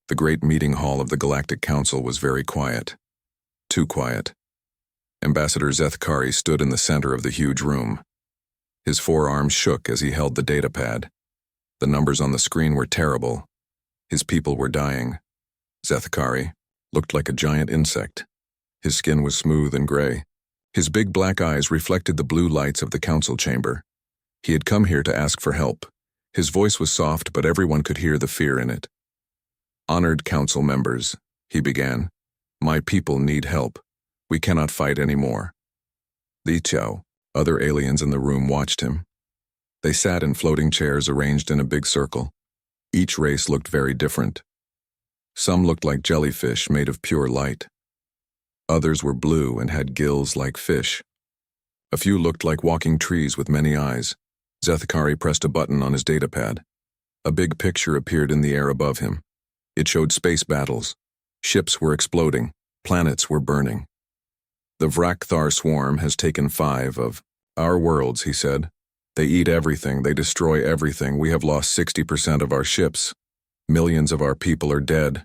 The great meeting hall of the Galactic Council was very quiet. Too quiet. Ambassador Zethkari stood in the center of the huge room. His forearms shook as he held the datapad. The numbers on the screen were terrible. His people were dying. Zethkari looked like a giant insect. His skin was smooth and gray. His big black eyes reflected the blue lights of the council chamber. He had come here to ask for help. His voice was soft, but everyone could hear the fear in it. "Honored council members," he began. "My people need help. We cannot fight anymore." Li Chao, other aliens in the room, watched him. They sat in floating chairs arranged in a big circle. Each race looked very different. Some looked like jellyfish made of pure light. Others were blue and had gills like fish. A few looked like walking trees with many eyes. Zethkari pressed a button on his datapad. A big picture appeared in the air above him. It showed space battles. Ships were exploding. Planets were burning. "The Vrakthar swarm has taken 5 of our worlds," he said. "They eat everything. They destroy everything. We have lost 60% of our ships. Millions of our people are dead."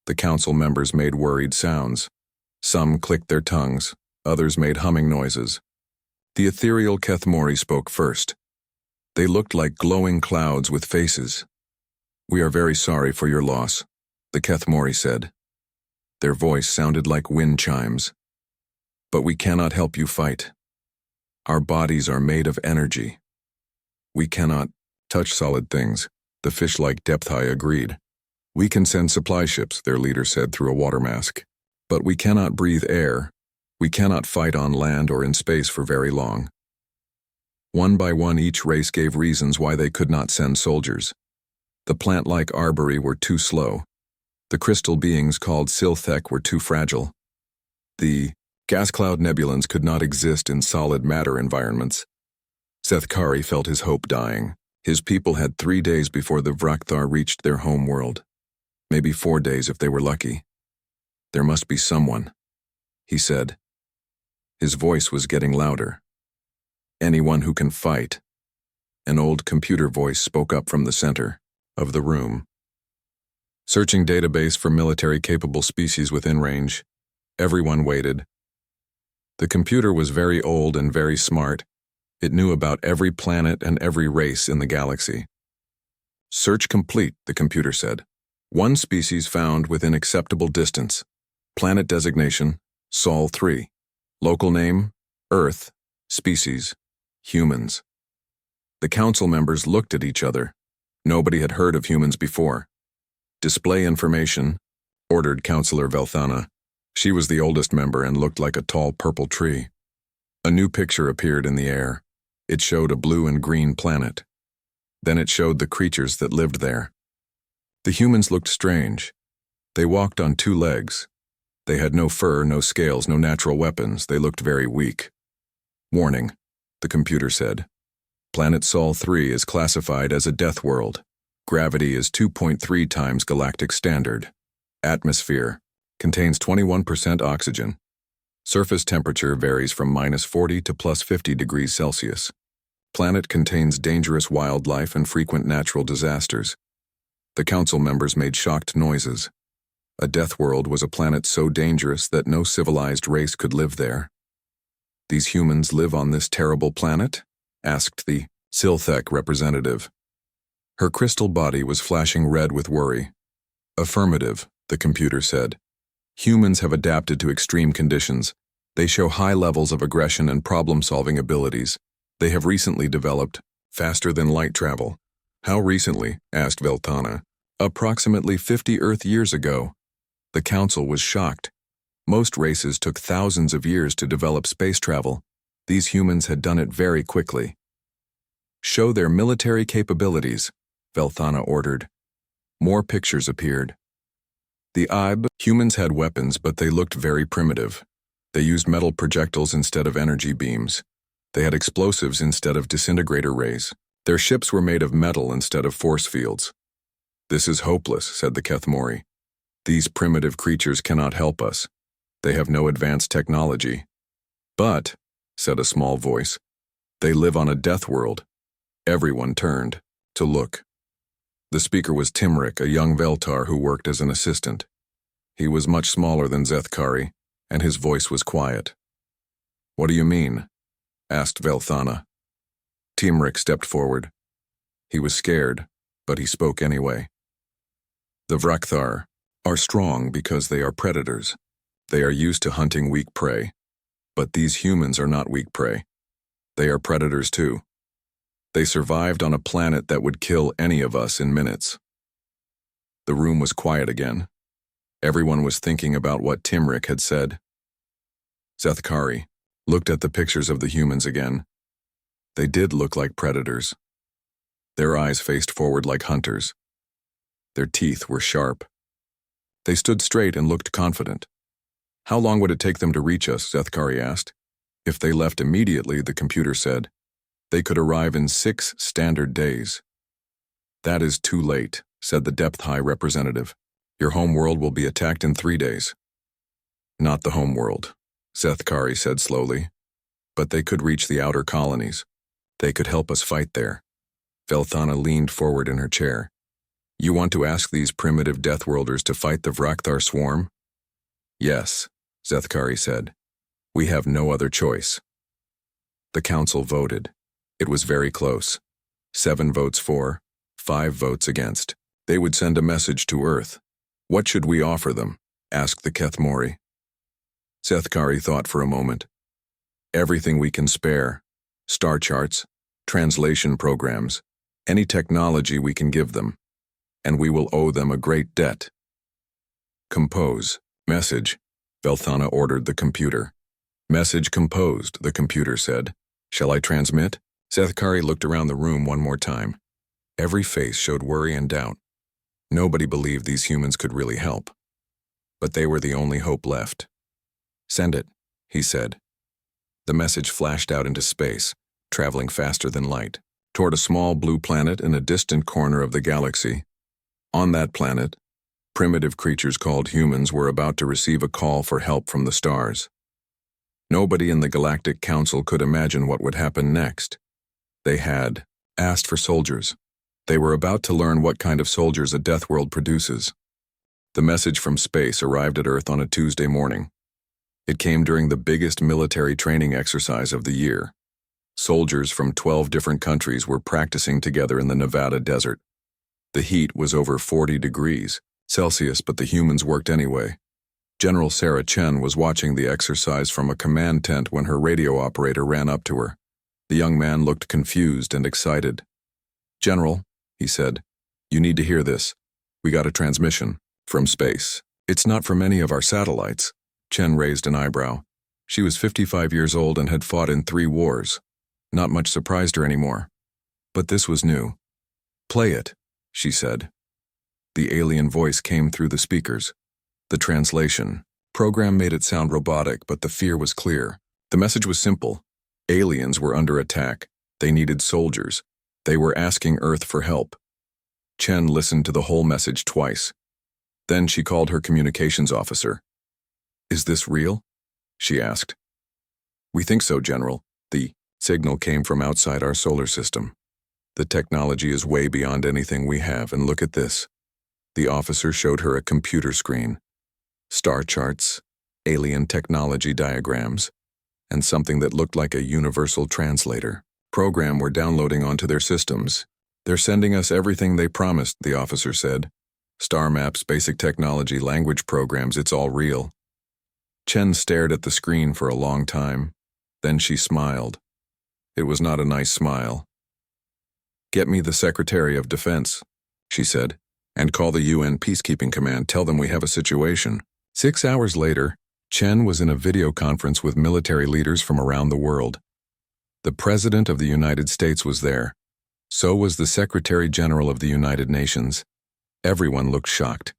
The council members made worried sounds. Some clicked their tongues. Others made humming noises. The ethereal Kethmori spoke first. They looked like glowing clouds with faces. "We are very sorry for your loss," the Kethmori said. Their voice sounded like wind chimes. "But we cannot help you fight. Our bodies are made of energy. We cannot touch solid things," the fish-like Depthai agreed. "We can send supply ships," their leader said through a water mask. "But we cannot breathe air. We cannot fight on land or in space for very long." One by one, each race gave reasons why they could not send soldiers. The plant-like arbori were too slow. The crystal beings called Silthek were too fragile. The gas cloud nebulans could not exist in solid matter environments. Zethkari felt his hope dying. His people had 3 days before the Vrakthar reached their home world. Maybe 4 days if they were lucky. "There must be someone," he said. His voice was getting louder. "Anyone who can fight." An old computer voice spoke up from the center of the room. "Searching database for military-capable species within range." Everyone waited. The computer was very old and very smart. It knew about every planet and every race in the galaxy. "Search complete," the computer said. "One species found within acceptable distance. Planet designation, Sol 3. Local name, Earth. Species, humans." The council members looked at each other. Nobody had heard of humans before. "Display information," ordered Councillor Velthana. She was the oldest member and looked like a tall purple tree. A new picture appeared in the air. It showed a blue and green planet. Then it showed the creatures that lived there. The humans looked strange. They walked on 2 legs. They had no fur, no scales, no natural weapons. They looked very weak. "Warning," the computer said. "Planet Sol 3 is classified as a death world. Gravity is 2.3 times galactic standard. Atmosphere contains 21% oxygen. Surface temperature varies from -40 to +50 degrees Celsius. Planet contains dangerous wildlife and frequent natural disasters." The council members made shocked noises. A death world was a planet so dangerous that no civilized race could live there. "These humans live on this terrible planet?" asked the Silthek representative. Her crystal body was flashing red with worry. "Affirmative," the computer said. "Humans have adapted to extreme conditions. They show high levels of aggression and problem-solving abilities. They have recently developed faster-than-light travel." "How recently?" asked Veltana. "Approximately 50 Earth years ago." The council was shocked. Most races took thousands of years to develop space travel. These humans had done it very quickly. "Show their military capabilities," Velthana ordered. More pictures appeared. The humans had weapons, but they looked very primitive. They used metal projectiles instead of energy beams. They had explosives instead of disintegrator rays. Their ships were made of metal instead of force fields. "This is hopeless," said the Kethmori. "These primitive creatures cannot help us. They have no advanced technology." "But," said a small voice, "they live on a death world." Everyone turned to look. The speaker was Timric, a young Veltar who worked as an assistant. He was much smaller than Zethkari, and his voice was quiet. "What do you mean?" asked Velthana. Timric stepped forward. He was scared, but he spoke anyway. "The Vrakthar are strong because they are predators. They are used to hunting weak prey. But these humans are not weak prey. They are predators too. They survived on a planet that would kill any of us in minutes." The room was quiet again. Everyone was thinking about what Timric had said. Zethkari looked at the pictures of the humans again. They did look like predators. Their eyes faced forward like hunters. Their teeth were sharp. They stood straight and looked confident. "How long would it take them to reach us?" Zethkari asked. "If they left immediately," the computer said, "they could arrive in 6 standard days." "That is too late," said the Depth High representative. "Your home world will be attacked in 3 days." "Not the home world," Zethkari said slowly. "But they could reach the outer colonies. They could help us fight there." Velthana leaned forward in her chair. "You want to ask these primitive Deathworlders to fight the Vrakthar swarm?" "Yes," Zethkari said. "We have no other choice." The council voted. It was very close. 7 votes for, 5 votes against. They would send a message to Earth. "What should we offer them?" asked the Kethmori. Zethkari thought for a moment. "Everything we can spare. Star charts, translation programs, any technology we can give them. And we will owe them a great debt." "Compose. Message," Velthana ordered the computer. "Message composed," the computer said. "Shall I transmit?" Zethkari looked around the room one more time. Every face showed worry and doubt. Nobody believed these humans could really help. But they were the only hope left. "Send it," he said. The message flashed out into space, traveling faster than light, toward a small blue planet in a distant corner of the galaxy. On that planet, primitive creatures called humans were about to receive a call for help from the stars. Nobody in the Galactic Council could imagine what would happen next. They had asked for soldiers. They were about to learn what kind of soldiers a Deathworld produces. The message from space arrived at Earth on a Tuesday morning. It came during the biggest military training exercise of the year. Soldiers from 12 different countries were practicing together in the Nevada desert. The heat was over 40 degrees Celsius, but the humans worked anyway. General Sarah Chen was watching the exercise from a command tent when her radio operator ran up to her. The young man looked confused and excited. "General," he said, "you need to hear this. We got a transmission from space. It's not from any of our satellites." Chen raised an eyebrow. She was 55 years old and had fought in 3 wars. Not much surprised her anymore. But this was new. "Play it," she said. The alien voice came through the speakers. The translation program made it sound robotic, but the fear was clear. The message was simple. Aliens were under attack. They needed soldiers. They were asking Earth for help. Chen listened to the whole message twice. Then she called her communications officer. "Is this real?" she asked. "We think so, General. The signal came from outside our solar system. The technology is way beyond anything we have, and look at this." The officer showed her a computer screen. Star charts, alien technology diagrams, and something that looked like a universal translator. Program we're downloading onto their systems. "They're sending us everything they promised," the officer said. "Star maps, basic technology, language programs, it's all real." Chen stared at the screen for a long time. Then she smiled. It was not a nice smile. "Get me the Secretary of Defense," she said, "and call the UN Peacekeeping Command. Tell them we have a situation." 6 hours later, Chen was in a video conference with military leaders from around the world. The President of the United States was there. So was the Secretary General of the United Nations. Everyone looked shocked.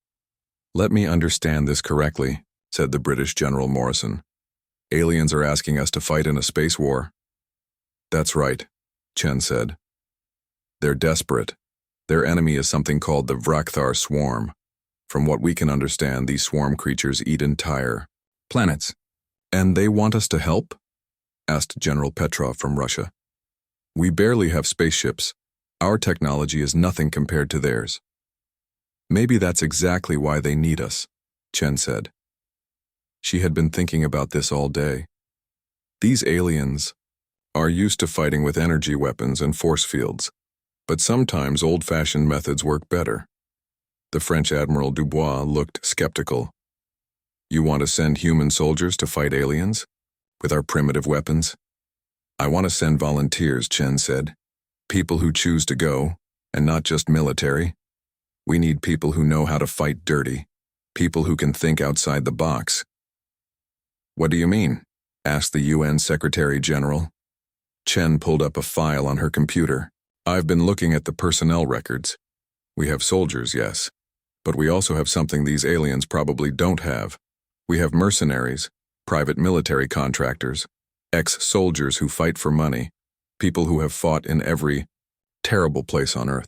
"Let me understand this correctly," said the British General Morrison. "Aliens are asking us to fight in a space war." "That's right," Chen said. "They're desperate. Their enemy is something called the Vrakthar swarm. From what we can understand, these swarm creatures eat entire planets." "And they want us to help?" asked General Petrov from Russia. "We barely have spaceships. Our technology is nothing compared to theirs. Maybe that's exactly why they need us, Chen said. She had been thinking about this all day. These aliens are used to fighting with energy weapons and force fields, but sometimes old-fashioned methods work better. The French Admiral Dubois looked skeptical. You want to send human soldiers to fight aliens? With our primitive weapons? I want to send volunteers, Chen said. People who choose to go, and not just military. We need people who know how to fight dirty. People who can think outside the box. What do you mean? Asked the UN Secretary General. Chen pulled up a file on her computer. I've been looking at the personnel records. We have soldiers, yes. But we also have something these aliens probably don't have. We have mercenaries, private military contractors, ex-soldiers who fight for money, people who have fought in every terrible place on Earth.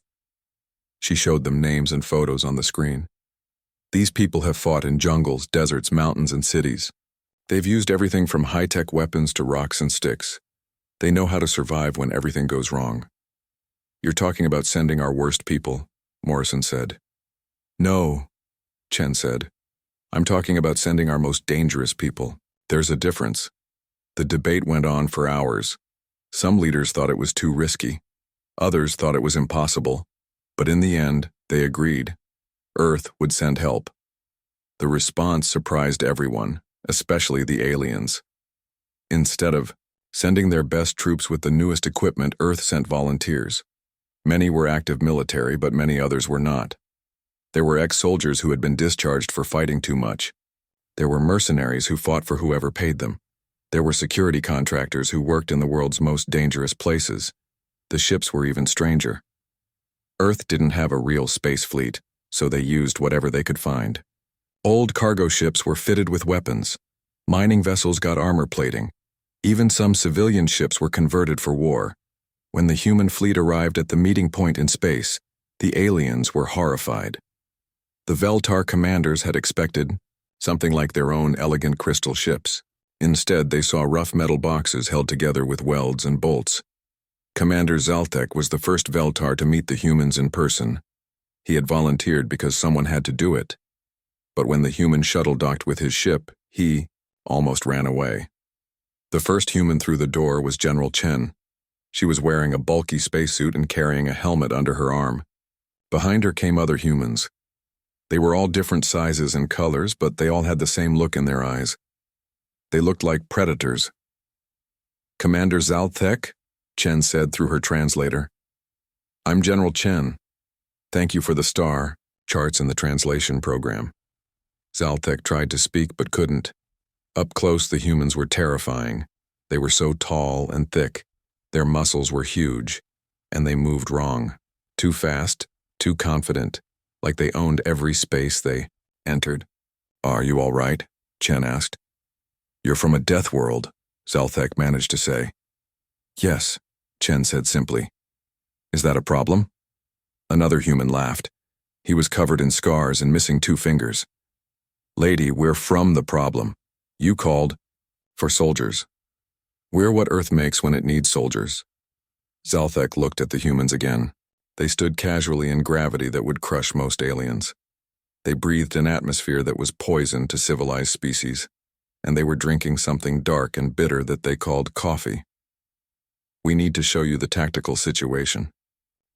She showed them names and photos on the screen. These people have fought in jungles, deserts, mountains, and cities. They've used everything from high-tech weapons to rocks and sticks. They know how to survive when everything goes wrong. You're talking about sending our worst people, Morrison said. No, Chen said. I'm talking about sending our most dangerous people. There's a difference. The debate went on for hours. Some leaders thought it was too risky. Others thought it was impossible. But in the end, they agreed. Earth would send help. The response surprised everyone, especially the aliens. Instead of sending their best troops with the newest equipment, Earth sent volunteers. Many were active military, but many others were not. There were ex-soldiers who had been discharged for fighting too much. There were mercenaries who fought for whoever paid them. There were security contractors who worked in the world's most dangerous places. The ships were even stranger. Earth didn't have a real space fleet, so they used whatever they could find. Old cargo ships were fitted with weapons. Mining vessels got armor plating. Even some civilian ships were converted for war. When the human fleet arrived at the meeting point in space, the aliens were horrified. The Veltar commanders had expected something like their own elegant crystal ships. Instead, they saw rough metal boxes held together with welds and bolts. Commander Zaltek was the first Veltar to meet the humans in person. He had volunteered because someone had to do it. But when the human shuttle docked with his ship, he almost ran away. The first human through the door was General Chen. She was wearing a bulky spacesuit and carrying a helmet under her arm. Behind her came other humans. They were all different sizes and colors, but they all had the same look in their eyes. They looked like predators. Commander Zaltek, Chen said through her translator. I'm General Chen. Thank you for the star, charts in the translation program. Zaltek tried to speak but couldn't. Up close, the humans were terrifying. They were so tall and thick. Their muscles were huge, and they moved wrong. Too fast, too confident, like they owned every space they entered. Are you all right? Chen asked. You're from a death world, Zaltek managed to say. Yes, Chen said simply. Is that a problem? Another human laughed. He was covered in scars and missing 2 fingers. Lady, we're from the problem. You called for soldiers. We're what Earth makes when it needs soldiers. Zaltek looked at the humans again. They stood casually in gravity that would crush most aliens. They breathed an atmosphere that was poison to civilized species, and they were drinking something dark and bitter that they called coffee. We need to show you the tactical situation,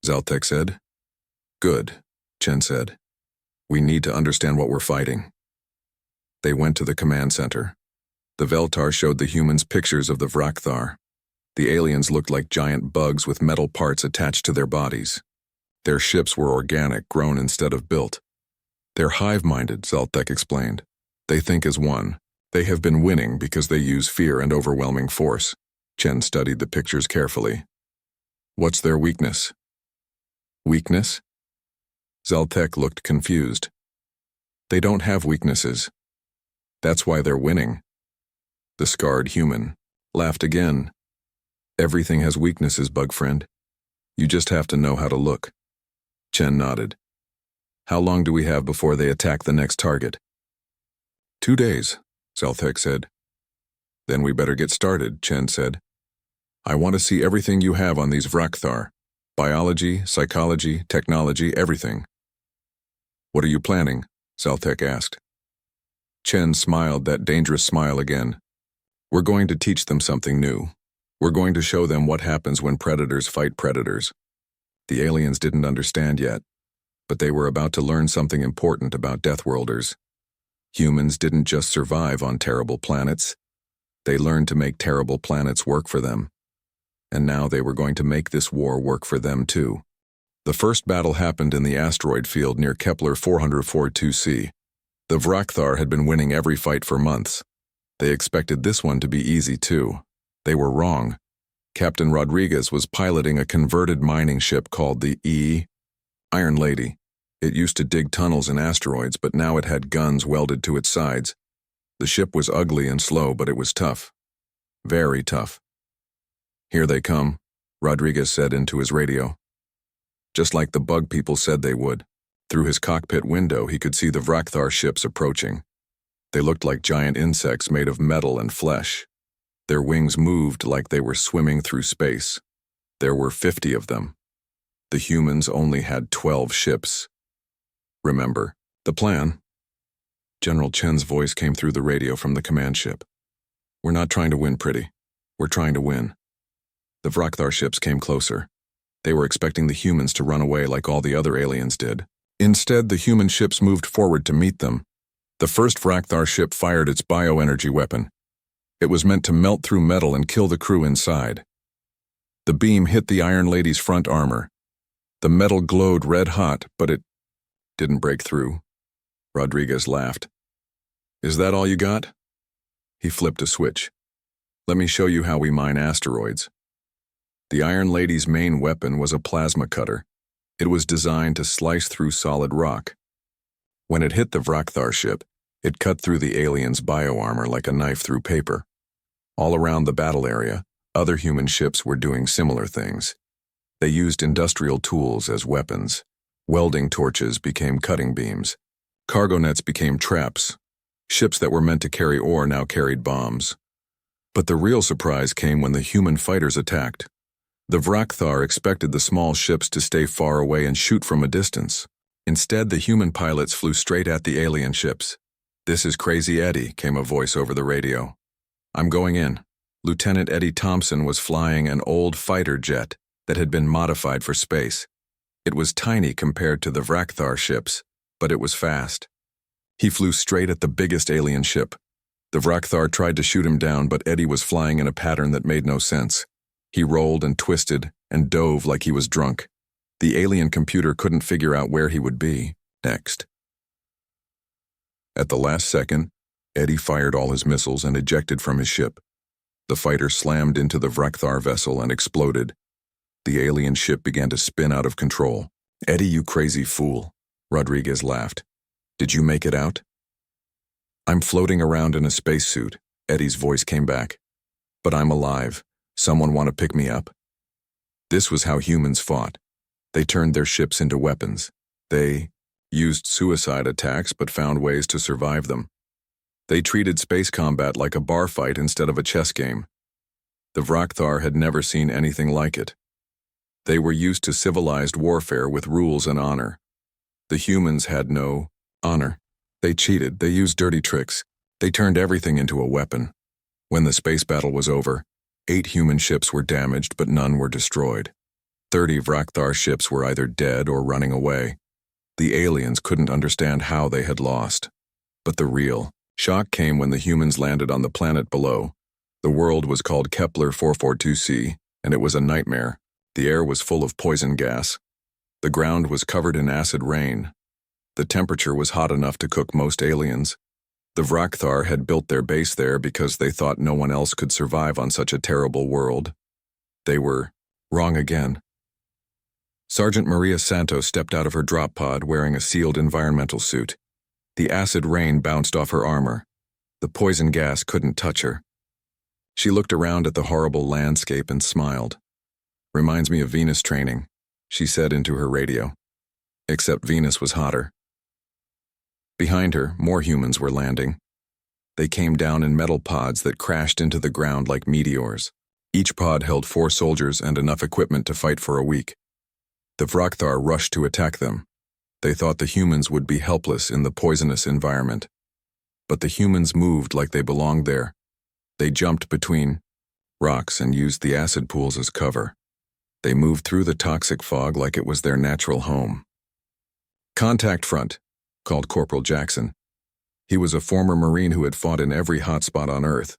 Zaltek said. Good, Chen said. We need to understand what we're fighting. They went to the command center. The Veltar showed the humans pictures of the Vrakthar. The aliens looked like giant bugs with metal parts attached to their bodies. Their ships were organic, grown instead of built. They're hive-minded, Zaltek explained. They think as one. They have been winning because they use fear and overwhelming force. Chen studied the pictures carefully. What's their weakness? Weakness? Zaltek looked confused. They don't have weaknesses. That's why they're winning. The scarred human laughed again. Everything has weaknesses, bug friend. You just have to know how to look. Chen nodded. How long do we have before they attack the next target? 2 days, Zaltek said. Then we better get started, Chen said. I want to see everything you have on these Vrakthar. Biology, psychology, technology, everything. What are you planning? Zaltek asked. Chen smiled that dangerous smile again. We're going to teach them something new. We're going to show them what happens when predators fight predators. The aliens didn't understand yet, but they were about to learn something important about Deathworlders. Humans didn't just survive on terrible planets. They learned to make terrible planets work for them. And now they were going to make this war work for them too. The first battle happened in the asteroid field near Kepler 442c. The Vrakthar had been winning every fight for months. They expected this one to be easy too. They were wrong. Captain Rodriguez was piloting a converted mining ship called the Iron Lady. It used to dig tunnels in asteroids, but now it had guns welded to its sides. The ship was ugly and slow, but it was tough. Very tough. Here they come, Rodriguez said into his radio. Just like the bug people said they would. Through his cockpit window, he could see the Vrakthar ships approaching. They looked like giant insects made of metal and flesh. Their wings moved like they were swimming through space. There were 50 of them. The humans only had 12 ships. Remember, the plan? General Chen's voice came through the radio from the command ship. We're not trying to win, pretty. We're trying to win. The Vrakthar ships came closer. They were expecting the humans to run away like all the other aliens did. Instead, the human ships moved forward to meet them. The first Vrakthar ship fired its bioenergy weapon. It was meant to melt through metal and kill the crew inside. The beam hit the Iron Lady's front armor. The metal glowed red hot, but it didn't break through. Rodriguez laughed. Is that all you got? He flipped a switch. Let me show you how we mine asteroids. The Iron Lady's main weapon was a plasma cutter. It was designed to slice through solid rock. When it hit the Vrakthar ship, it cut through the aliens' bioarmor like a knife through paper. All around the battle area, other human ships were doing similar things. They used industrial tools as weapons. Welding torches became cutting beams. Cargo nets became traps. Ships that were meant to carry ore now carried bombs. But the real surprise came when the human fighters attacked. The Vrakthar expected the small ships to stay far away and shoot from a distance. Instead, the human pilots flew straight at the alien ships. This is Crazy Eddie, came a voice over the radio. I'm going in. Lieutenant Eddie Thompson was flying an old fighter jet that had been modified for space. It was tiny compared to the Vrakthar ships, but it was fast. He flew straight at the biggest alien ship. The Vrakthar tried to shoot him down, but Eddie was flying in a pattern that made no sense. He rolled and twisted and dove like he was drunk. The alien computer couldn't figure out where he would be next. At the last second, Eddie fired all his missiles and ejected from his ship. The fighter slammed into the Vrakthar vessel and exploded. The alien ship began to spin out of control. Eddie, you crazy fool, Rodriguez laughed. Did you make it out? I'm floating around in a spacesuit, Eddie's voice came back. But I'm alive. Someone want to pick me up? This was how humans fought. They turned their ships into weapons. They used suicide attacks but found ways to survive them. They treated space combat like a bar fight instead of a chess game. The Vrakthar had never seen anything like it. They were used to civilized warfare with rules and honor. The humans had no honor. They cheated, they used dirty tricks. They turned everything into a weapon. When the space battle was over, 8 human ships were damaged, but none were destroyed. 30 Vrakthar ships were either dead or running away. The aliens couldn't understand how they had lost. But the real shock came when the humans landed on the planet below. The world was called Kepler 442c, and it was a nightmare. The air was full of poison gas. The ground was covered in acid rain. The temperature was hot enough to cook most aliens. The Vrakthar had built their base there because they thought no one else could survive on such a terrible world. They were wrong again. Sergeant Maria Santos stepped out of her drop pod wearing a sealed environmental suit. The acid rain bounced off her armor. The poison gas couldn't touch her. She looked around at the horrible landscape and smiled. Reminds me of Venus training, she said into her radio. Except Venus was hotter. Behind her, more humans were landing. They came down in metal pods that crashed into the ground like meteors. Each pod held 4 soldiers and enough equipment to fight for a week. The Vrakthar rushed to attack them. They thought the humans would be helpless in the poisonous environment. But the humans moved like they belonged there. They jumped between rocks and used the acid pools as cover. They moved through the toxic fog like it was their natural home. Contact front, called Corporal Jackson. He was a former Marine who had fought in every hotspot on Earth.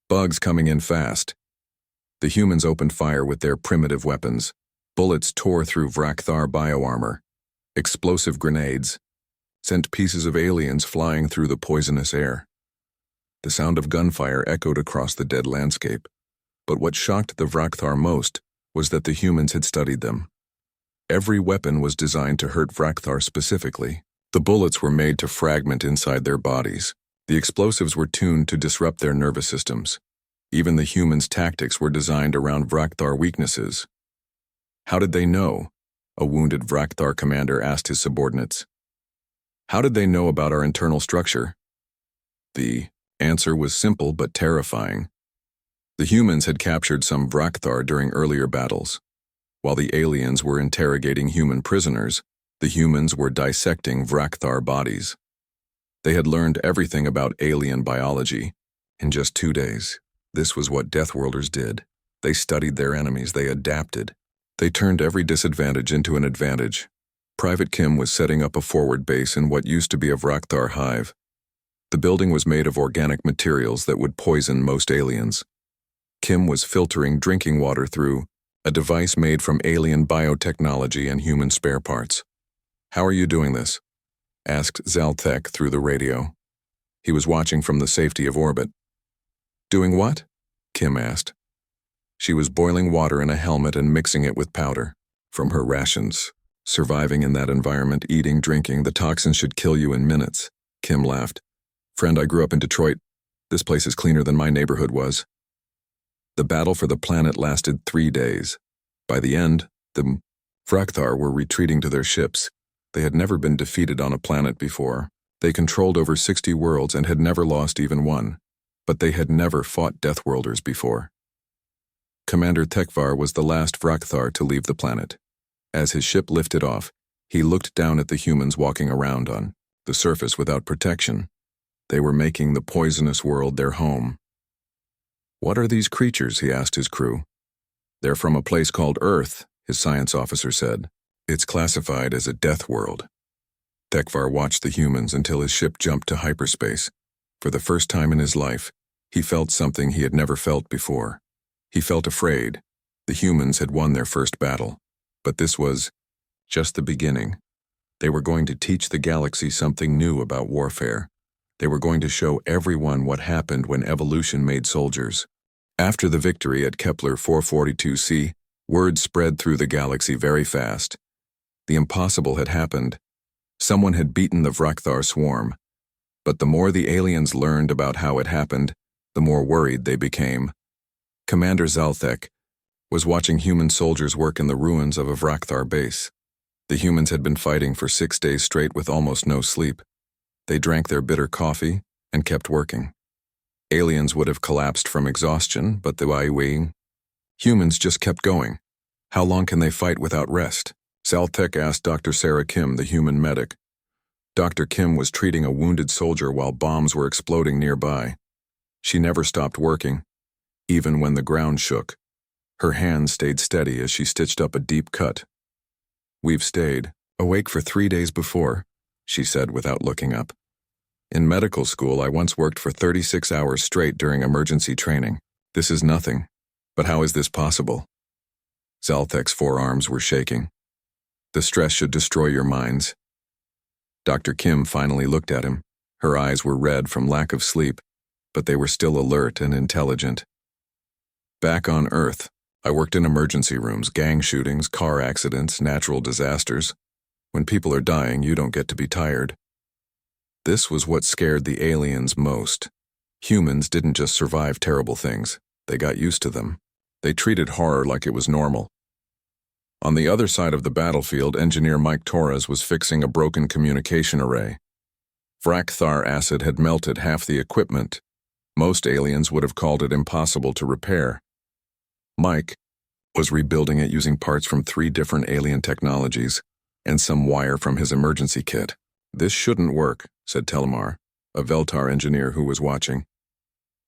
Bugs coming in fast. The humans opened fire with their primitive weapons. Bullets tore through Vrakthar bioarmor. Explosive grenades sent pieces of aliens flying through the poisonous air. The sound of gunfire echoed across the dead landscape. But what shocked the Vrakthar most was that the humans had studied them. Every weapon was designed to hurt Vrakthar specifically. The bullets were made to fragment inside their bodies. The explosives were tuned to disrupt their nervous systems. Even the humans' tactics were designed around Vrakthar weaknesses. How did they know? A wounded Vrakthar commander asked his subordinates. How did they know about our internal structure? The answer was simple but terrifying. The humans had captured some Vrakthar during earlier battles. While the aliens were interrogating human prisoners, the humans were dissecting Vrakthar bodies. They had learned everything about alien biology in just 2 days. This was what Deathworlders did. They studied their enemies, they adapted. They turned every disadvantage into an advantage. Private Kim was setting up a forward base in what used to be a Vrakthar hive. The building was made of organic materials that would poison most aliens. Kim was filtering drinking water through a device made from alien biotechnology and human spare parts. How are you doing this? Asked Zaltek through the radio. He was watching from the safety of orbit. Doing what? Kim asked. She was boiling water in a helmet and mixing it with powder from her rations. Surviving in that environment, eating, drinking, the toxins should kill you in minutes. Kim laughed. Friend, I grew up in Detroit. This place is cleaner than my neighborhood was. The battle for the planet lasted 3 days. By the end, the Vrakthar were retreating to their ships. They had never been defeated on a planet before. They controlled over 60 worlds and had never lost even one. But they had never fought Deathworlders before. Commander Tekvar was the last Vrakthar to leave the planet. As his ship lifted off, he looked down at the humans walking around on the surface without protection. They were making the poisonous world their home. What are these creatures? He asked his crew. They're from a place called Earth, his science officer said. It's classified as a death world. Tekvar watched the humans until his ship jumped to hyperspace. For the first time in his life, he felt something he had never felt before. He felt afraid. The humans had won their first battle. But this was just the beginning. They were going to teach the galaxy something new about warfare. They were going to show everyone what happened when evolution made soldiers. After the victory at Kepler 442c, word spread through the galaxy very fast. The impossible had happened. Someone had beaten the Vrakthar swarm. But the more the aliens learned about how it happened, the more worried they became. Commander Zalthek was watching human soldiers work in the ruins of a Vrakthar base. The humans had been fighting for 6 days straight with almost no sleep. They drank their bitter coffee and kept working. Aliens would have collapsed from exhaustion, but humans just kept going. How long can they fight without rest? Zaltek asked Dr. Sarah Kim, the human medic. Dr. Kim was treating a wounded soldier while bombs were exploding nearby. She never stopped working, even when the ground shook. Her hands stayed steady as she stitched up a deep cut. We've stayed awake for 3 days before, she said without looking up. In medical school, I once worked for 36 hours straight during emergency training. This is nothing. But how is this possible? Zaltek's forearms were shaking. The stress should destroy your minds. Dr. Kim finally looked at him. Her eyes were red from lack of sleep, but they were still alert and intelligent. Back on Earth, I worked in emergency rooms, gang shootings, car accidents, natural disasters. When people are dying, you don't get to be tired. This was what scared the aliens most. Humans didn't just survive terrible things, they got used to them. They treated horror like it was normal. On the other side of the battlefield, engineer Mike Torres was fixing a broken communication array. Vrakthar acid had melted half the equipment. Most aliens would have called it impossible to repair. Mike, was rebuilding it using parts from 3 different alien technologies and some wire from his emergency kit. "This shouldn't work," said Telemar, a Veltar engineer who was watching.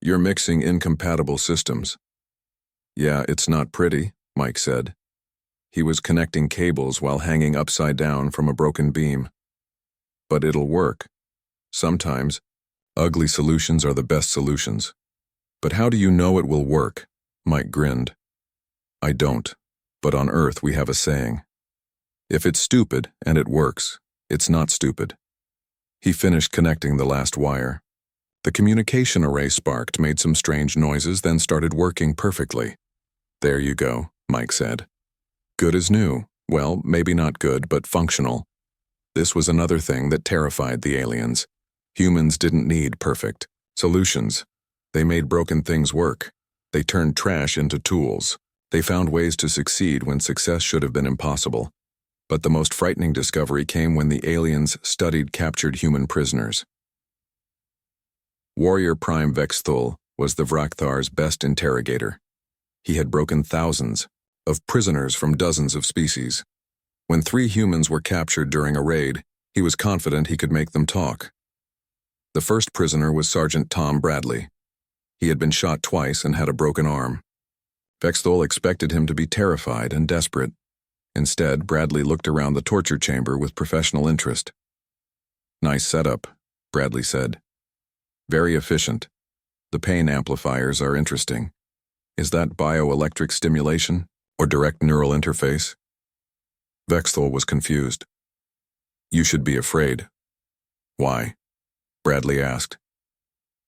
"You're mixing incompatible systems." "Yeah, it's not pretty," Mike said. He was connecting cables while hanging upside down from a broken beam. "But it'll work. Sometimes, ugly solutions are the best solutions." "But how do you know it will work?" Mike grinned. "I don't, but on Earth we have a saying. If it's stupid and it works, it's not stupid." He finished connecting the last wire. The communication array sparked, made some strange noises, then started working perfectly. "There you go," Mike said. "Good as new. Well, maybe not good, but functional." This was another thing that terrified the aliens. Humans didn't need perfect solutions. They made broken things work. They turned trash into tools. They found ways to succeed when success should have been impossible. But the most frightening discovery came when the aliens studied captured human prisoners. Warrior Prime Vexthul was the Vrakthar's best interrogator. He had broken thousands of prisoners from dozens of species. When 3 humans were captured during a raid, he was confident he could make them talk. The first prisoner was Sergeant Tom Bradley. He had been shot twice and had a broken arm. Vexthul expected him to be terrified and desperate. Instead, Bradley looked around the torture chamber with professional interest. "Nice setup," Bradley said. "Very efficient. The pain amplifiers are interesting. Is that bioelectric stimulation or direct neural interface?" Vexthul was confused. "You should be afraid." "Why?" Bradley asked.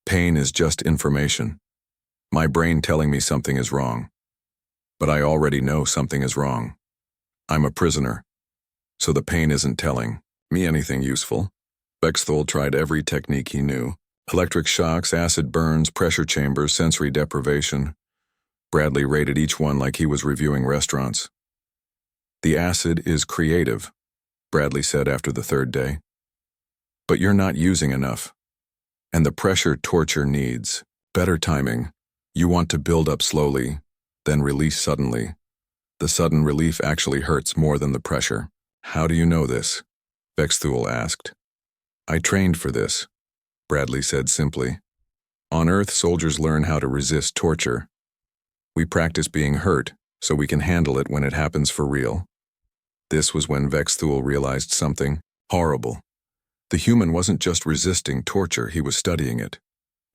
"Pain is just information. My brain telling me something is wrong. But I already know something is wrong. I'm a prisoner, so the pain isn't telling me anything useful." Vexthul tried every technique he knew. Electric shocks, acid burns, pressure chambers, sensory deprivation. Bradley rated each one like he was reviewing restaurants. "The acid is creative," Bradley said after the 3rd day. "But you're not using enough. And the pressure torture needs better timing. You want to build up slowly, then release suddenly. The sudden relief actually hurts more than the pressure." "How do you know this?" Vexthul asked. "I trained for this," Bradley said simply. "On Earth, soldiers learn how to resist torture. We practice being hurt so we can handle it when it happens for real." This was when Vexthul realized something horrible. The human wasn't just resisting torture, he was studying it,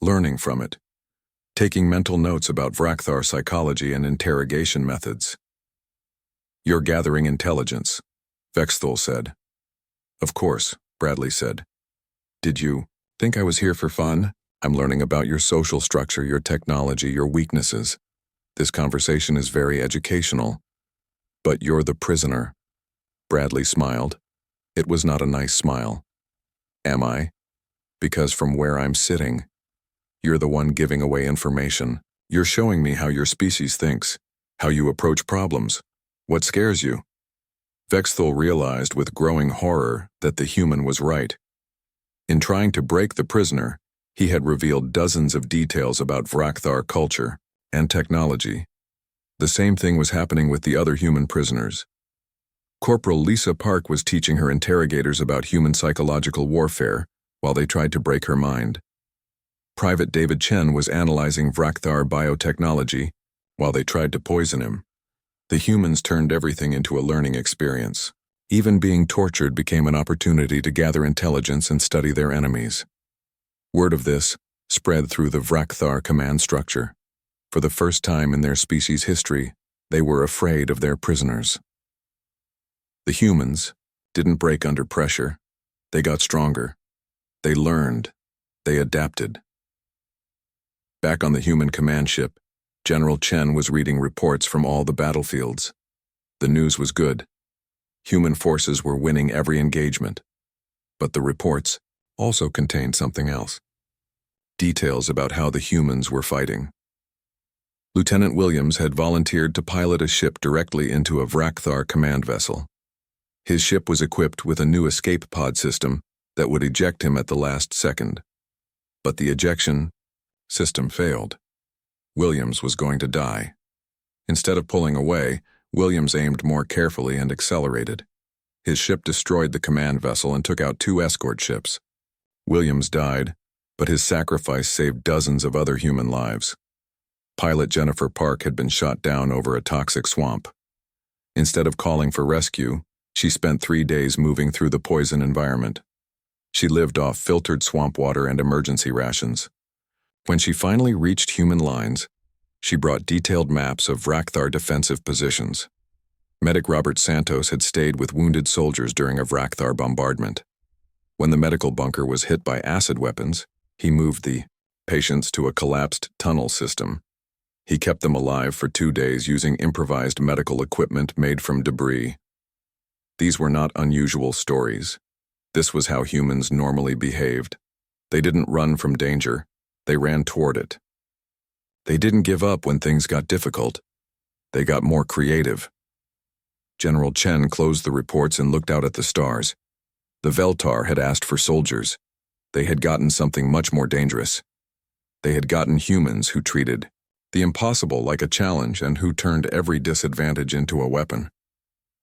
learning from it, taking mental notes about Vrakthar psychology and interrogation methods. "You're gathering intelligence," Vexthul said. "Of course," Bradley said. "Did you think I was here for fun? I'm learning about your social structure, your technology, your weaknesses. This conversation is very educational." "But you're the prisoner." Bradley smiled. It was not a nice smile. "Am I? Because from where I'm sitting, you're the one giving away information. You're showing me how your species thinks, how you approach problems. What scares you?" Vexthul realized with growing horror that the human was right. In trying to break the prisoner, he had revealed dozens of details about Vrakthar culture and technology. The same thing was happening with the other human prisoners. Corporal Lisa Park was teaching her interrogators about human psychological warfare while they tried to break her mind. Private David Chen was analyzing Vrakthar biotechnology while they tried to poison him. The humans turned everything into a learning experience. Even being tortured became an opportunity to gather intelligence and study their enemies. Word of this spread through the Vrakthar command structure. For the first time in their species' history, they were afraid of their prisoners. The humans didn't break under pressure. They got stronger. They learned. They adapted. Back on the human command ship, General Chen was reading reports from all the battlefields. The news was good. Human forces were winning every engagement. But the reports also contained something else. Details about how the humans were fighting. Lieutenant Williams had volunteered to pilot a ship directly into a Vrakthar command vessel. His ship was equipped with a new escape pod system that would eject him at the last second. But the ejection system failed. Williams was going to die. Instead of pulling away, Williams aimed more carefully and accelerated. His ship destroyed the command vessel and took out 2 escort ships. Williams died, but his sacrifice saved dozens of other human lives. Pilot Jennifer Park had been shot down over a toxic swamp. Instead of calling for rescue, she spent 3 days moving through the poison environment. She lived off filtered swamp water and emergency rations. When she finally reached human lines, she brought detailed maps of Vrakthar defensive positions. Medic Robert Santos had stayed with wounded soldiers during a Vrakthar bombardment. When the medical bunker was hit by acid weapons, he moved the patients to a collapsed tunnel system. He kept them alive for 2 days using improvised medical equipment made from debris. These were not unusual stories. This was how humans normally behaved. They didn't run from danger. They ran toward it. They didn't give up when things got difficult. They got more creative. General Chen closed the reports and looked out at the stars. The Veltar had asked for soldiers. They had gotten something much more dangerous. They had gotten humans who treated the impossible like a challenge and who turned every disadvantage into a weapon.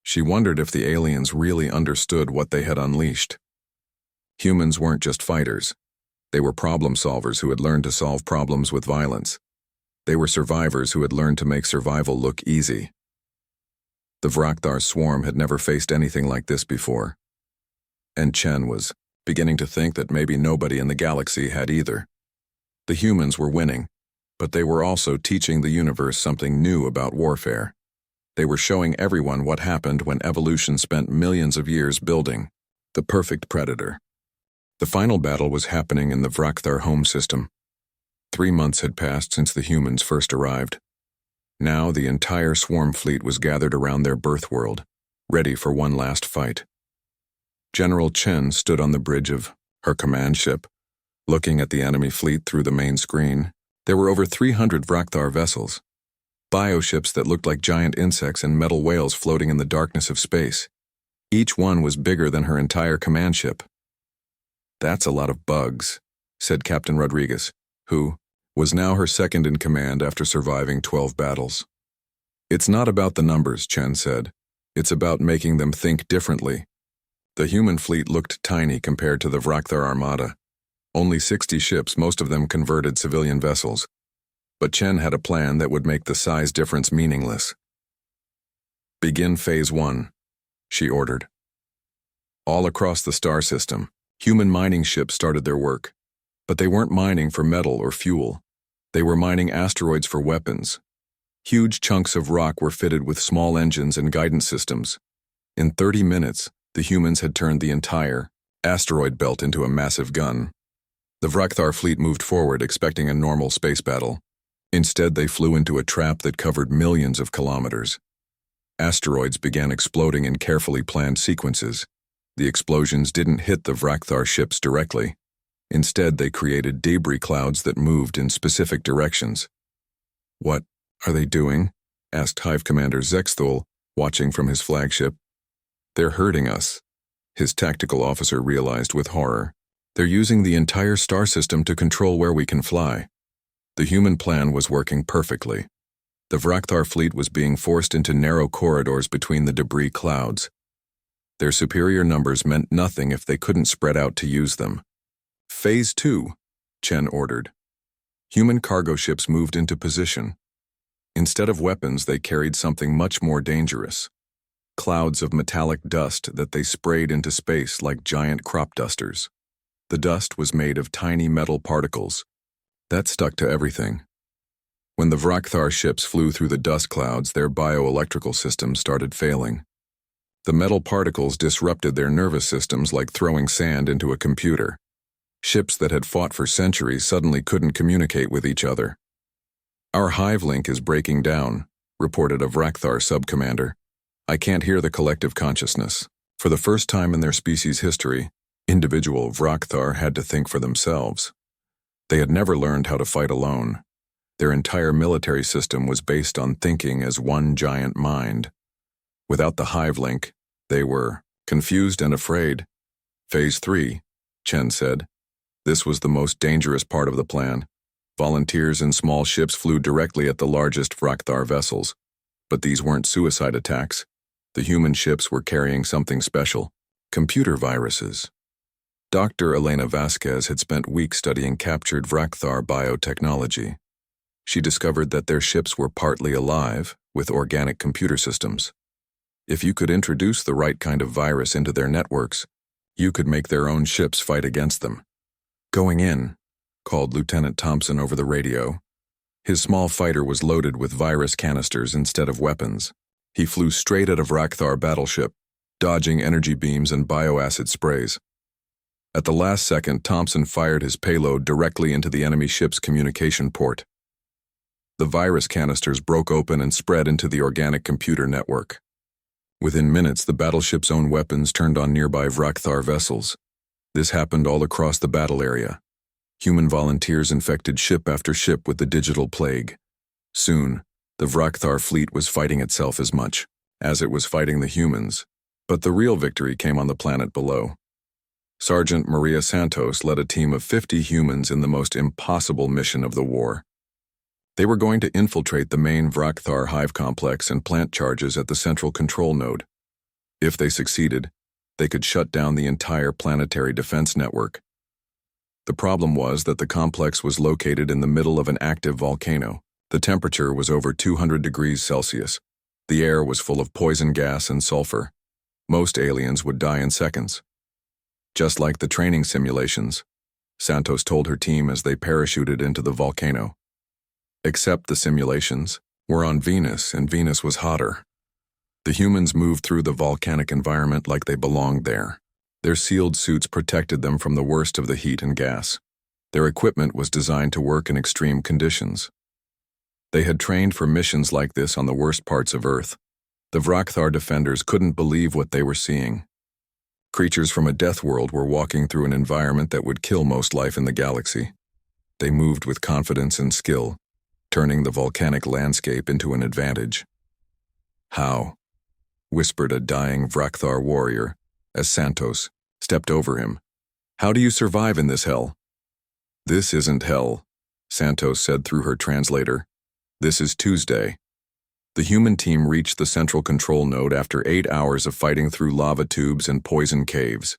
She wondered if the aliens really understood what they had unleashed. Humans weren't just fighters. They were problem solvers who had learned to solve problems with violence. They were survivors who had learned to make survival look easy. The Vrakthar swarm had never faced anything like this before. And Chen was beginning to think that maybe nobody in the galaxy had either. The humans were winning, but they were also teaching the universe something new about warfare. They were showing everyone what happened when evolution spent millions of years building the perfect predator. The final battle was happening in the Vrakthar home system. 3 months had passed since the humans first arrived. Now the entire swarm fleet was gathered around their birth world, ready for one last fight. General Chen stood on the bridge of her command ship, looking at the enemy fleet through the main screen. There were over 300 Vrakthar vessels, bioships that looked like giant insects and metal whales floating in the darkness of space. Each one was bigger than her entire command ship. "That's a lot of bugs," said Captain Rodriguez, who was now her second in command after surviving 12 battles. "It's not about the numbers," Chen said. "It's about making them think differently." The human fleet looked tiny compared to the Vrakthar armada. Only 60 ships, most of them converted civilian vessels. But Chen had a plan that would make the size difference meaningless. "Begin Phase 1, she ordered. All across the star system, human mining ships started their work. But they weren't mining for metal or fuel. They were mining asteroids for weapons. Huge chunks of rock were fitted with small engines and guidance systems. In 30 minutes, the humans had turned the entire asteroid belt into a massive gun. The Vrakthar fleet moved forward, expecting a normal space battle. Instead, they flew into a trap that covered millions of kilometers. Asteroids began exploding in carefully planned sequences. The explosions didn't hit the Vrakthar ships directly. Instead, they created debris clouds that moved in specific directions. "What are they doing?" asked Hive Commander Zexthul, watching from his flagship. "They're hurting us," his tactical officer realized with horror. "They're using the entire star system to control where we can fly." The human plan was working perfectly. The Vrakthar fleet was being forced into narrow corridors between the debris clouds. Their superior numbers meant nothing if they couldn't spread out to use them. "Phase 2, Chen ordered. Human cargo ships moved into position. Instead of weapons, they carried something much more dangerous. Clouds of metallic dust that they sprayed into space like giant crop dusters. The dust was made of tiny metal particles. That stuck to everything. When the Vrakthar ships flew through the dust clouds, their bioelectrical systems started failing. The metal particles disrupted their nervous systems like throwing sand into a computer. Ships that had fought for centuries suddenly couldn't communicate with each other. "Our hive link is breaking down," reported a Vrakthar subcommander. "I can't hear the collective consciousness." For the first time in their species' history, individual Vrakthar had to think for themselves. They had never learned how to fight alone. Their entire military system was based on thinking as one giant mind. Without the hive link, they were confused and afraid. "Phase 3, Chen said. This was the most dangerous part of the plan. Volunteers in small ships flew directly at the largest Vrakthar vessels, But these weren't suicide attacks. The human ships were carrying something special: computer viruses. Dr. Elena Vasquez had spent weeks studying captured Vrakthar biotechnology. She discovered that their ships were partly alive, with organic computer systems. If you could introduce the right kind of virus into their networks, you could make their own ships fight against them. "Going in," called Lieutenant Thompson over the radio. His small fighter was loaded with virus canisters instead of weapons. He flew straight at a Vrakthar battleship, dodging energy beams and bioacid sprays. At the last second, Thompson fired his payload directly into the enemy ship's communication port. The virus canisters broke open and spread into the organic computer network. Within minutes, the battleship's own weapons turned on nearby Vrakthar vessels. This happened all across the battle area. Human volunteers infected ship after ship with the digital plague. Soon, the Vrakthar fleet was fighting itself as much as it was fighting the humans, but the real victory came on the planet below. Sergeant Maria Santos led a team of 50 humans in the most impossible mission of the war. They were going to infiltrate the main Vrakthar hive complex and plant charges at the central control node. If they succeeded, they could shut down the entire planetary defense network. The problem was that the complex was located in the middle of an active volcano. The temperature was over 200 degrees Celsius. The air was full of poison gas and sulfur. Most aliens would die in seconds. Just like the training simulations, Santos told her team as they parachuted into the volcano. Except the simulations were on Venus, and Venus was hotter. The humans moved through the volcanic environment like they belonged there. Their sealed suits protected them from the worst of the heat and gas. Their equipment was designed to work in extreme conditions. They had trained for missions like this on the worst parts of Earth. The Vrakthar defenders couldn't believe what they were seeing. Creatures from a death world were walking through an environment that would kill most life in the galaxy. They moved with confidence and skill, turning the volcanic landscape into an advantage. "How?" whispered a dying Vrakthar warrior as Santos stepped over him. "How do you survive in this hell?" "This isn't hell," Santos said through her translator. "This is Tuesday." The human team reached the central control node after 8 hours of fighting through lava tubes and poison caves.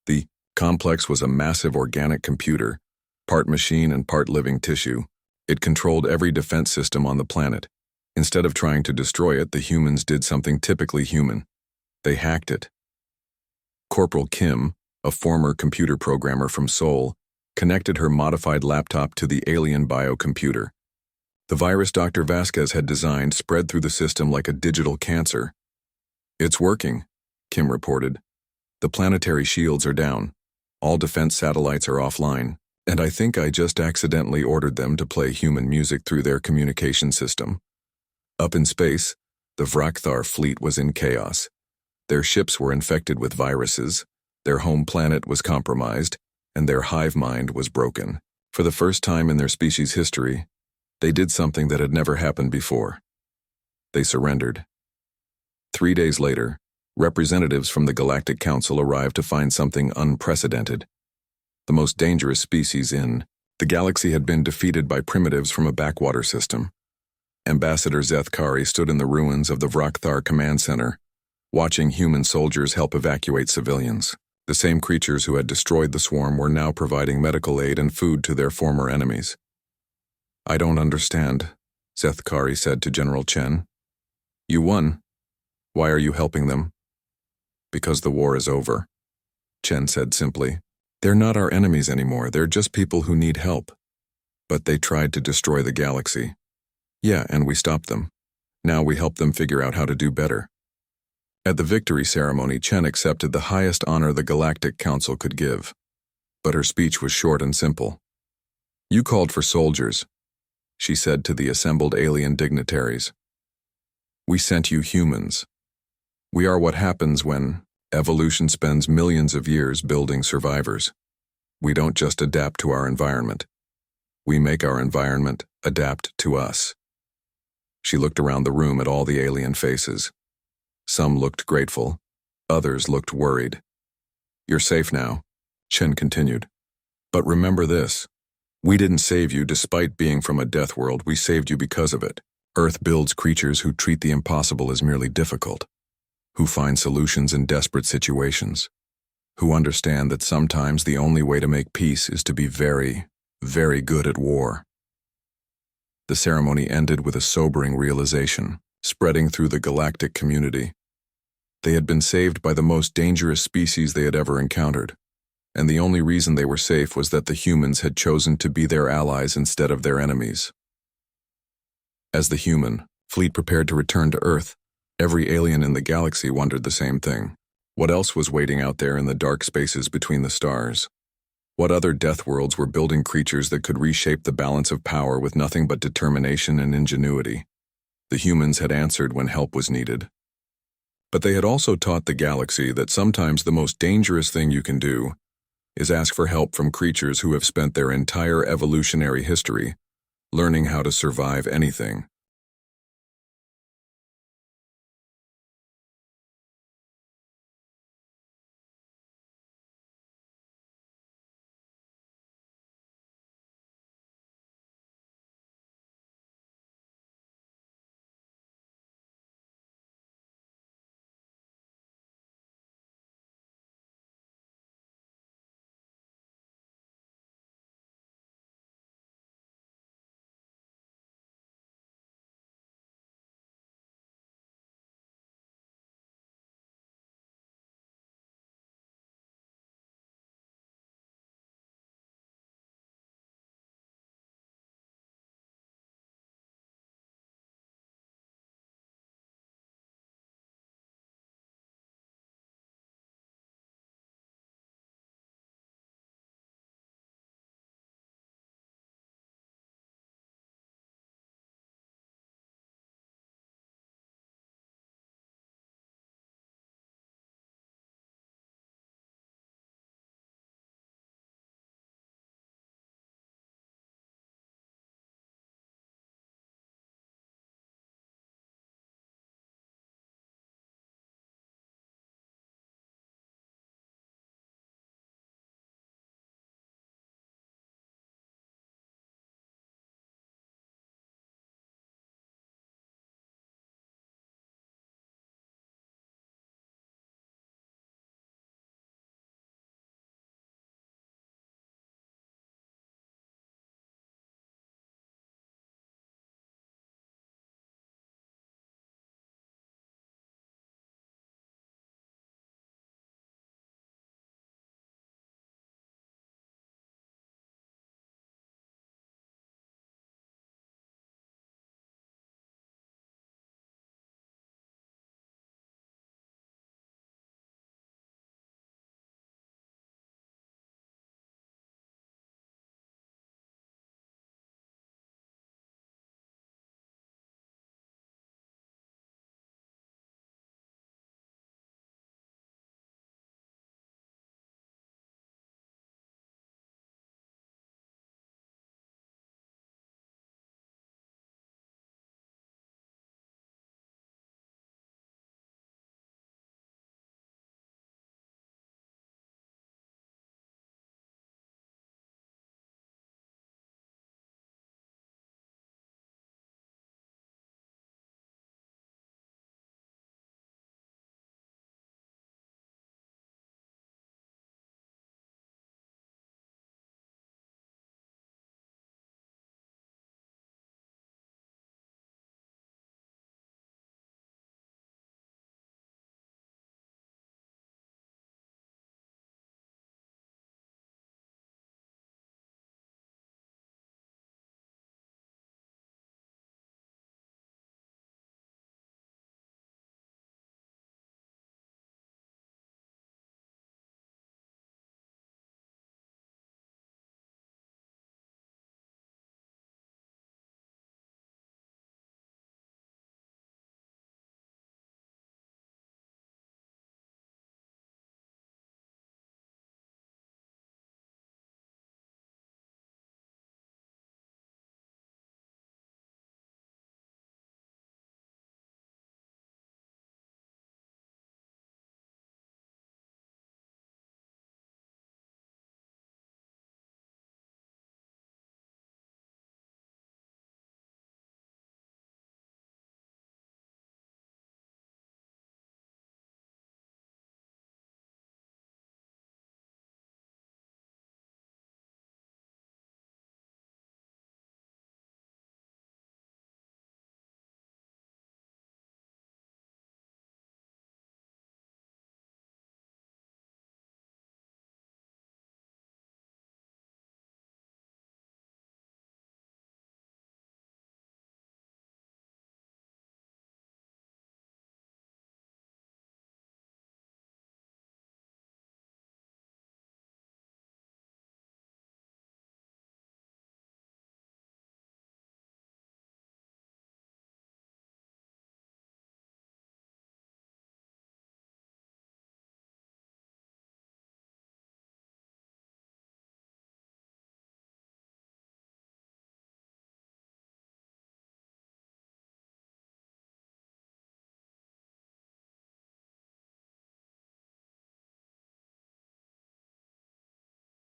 The complex was a massive organic computer, part machine and part living tissue. It controlled every defense system on the planet. Instead of trying to destroy it, the humans did something typically human. They hacked it. Corporal Kim, a former computer programmer from Seoul, connected her modified laptop to the alien biocomputer. The virus Dr. Vasquez had designed spread through the system like a digital cancer. "It's working," Kim reported. "The planetary shields are down. All defense satellites are offline, and I think I just accidentally ordered them to play human music through their communication system." Up in space, the Vrakthar fleet was in chaos. Their ships were infected with viruses, their home planet was compromised, and their hive mind was broken. For the first time in their species' history, they did something that had never happened before. They surrendered. 3 days later, representatives from the Galactic Council arrived to find something unprecedented. The most dangerous species in the galaxy had been defeated by primitives from a backwater system. Ambassador Zethkari stood in the ruins of the Vrakthar Command Center, watching human soldiers help evacuate civilians. The same creatures who had destroyed the swarm were now providing medical aid and food to their former enemies. "I don't understand," Zethkari said to General Chen. "You won. Why are you helping them?" "Because the war is over," Chen said simply. "They're not our enemies anymore, they're just people who need help. But they tried to destroy the galaxy. Yeah, and we stopped them. Now we help them figure out how to do better." At the victory ceremony, Chen accepted the highest honor the Galactic Council could give. But her speech was short and simple. "You called for soldiers," she said to the assembled alien dignitaries. "We sent you humans. We are what happens when evolution spends millions of years building survivors. We don't just adapt to our environment. We make our environment adapt to us." She looked around the room at all the alien faces. Some looked grateful, others looked worried. "You're safe now," Chen continued. "But remember this. We didn't save you despite being from a death world, we saved you because of it." Earth builds creatures who treat the impossible as merely difficult, who find solutions in desperate situations, who understand that sometimes the only way to make peace is to be very, very good at war. The ceremony ended with a sobering realization, spreading through the galactic community. They had been saved by the most dangerous species they had ever encountered, and the only reason they were safe was that the humans had chosen to be their allies instead of their enemies. As the human fleet prepared to return to Earth, every alien in the galaxy wondered the same thing. What else was waiting out there in the dark spaces between the stars? What other Deathworlds were building creatures that could reshape the balance of power with nothing but determination and ingenuity? The humans had answered when help was needed. But they had also taught the galaxy that sometimes the most dangerous thing you can do is ask for help from creatures who have spent their entire evolutionary history learning how to survive anything,